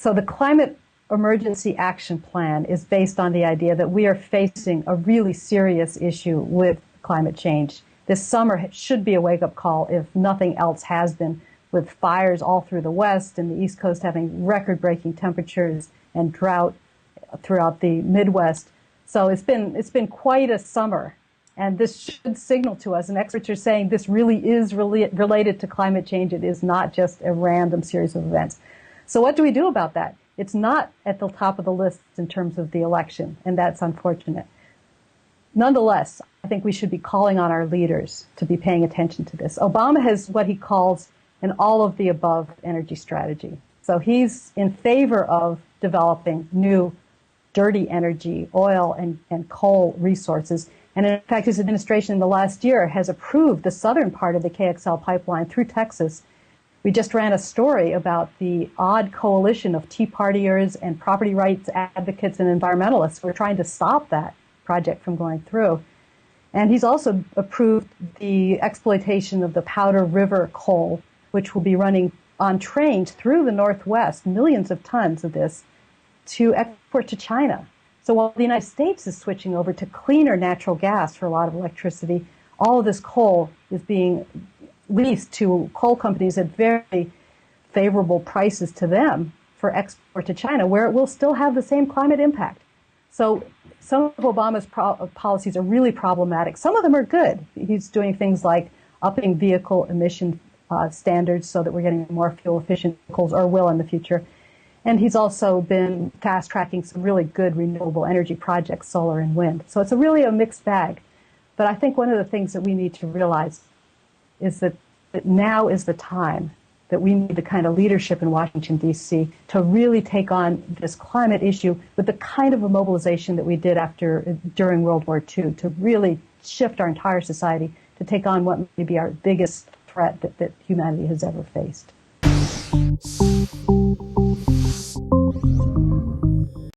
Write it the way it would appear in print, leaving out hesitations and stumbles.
So the Climate Emergency Action Plan is based on the idea that we are facing a really serious issue with climate change. This summer should be a wake-up call, if nothing else has been, with fires all through the West and the East Coast having record-breaking temperatures and drought throughout the Midwest. So it's been quite a summer, and this should signal to us, and experts are saying this really is related to climate change. It is not just a random series of events. So what do we do about that? It's not at the top of the list in terms of the election, and that's unfortunate. Nonetheless, I think we should be calling on our leaders to be paying attention to this. Obama has what he calls an all-of-the-above energy strategy. So he's in favor of developing new dirty energy, oil and coal resources. And in fact, his administration in the last year has approved the southern part of the KXL pipeline through Texas. We just ran a story about the odd coalition of Tea Partiers and property rights advocates and environmentalists who are trying to stop that project from going through. And he's also approved the exploitation of the Powder River coal, which will be running on trains through the Northwest, millions of tons of this, to export to China. So while the United States is switching over to cleaner natural gas for a lot of electricity, all of this coal is being leased to coal companies at very favorable prices to them for export to China, where it will still have the same climate impact. So some of Obama's policies are really problematic. Some of them are good. He's doing things like upping vehicle emission standards so that we're getting more fuel-efficient vehicles, or will in the future. And he's also been fast-tracking some really good renewable energy projects, solar and wind. So it's really a mixed bag. But I think one of the things that we need to realize is that now is the time that we need the kind of leadership in Washington, D.C. to really take on this climate issue with the kind of a mobilization that we did during World War II, to really shift our entire society to take on what may be our biggest threat that humanity has ever faced.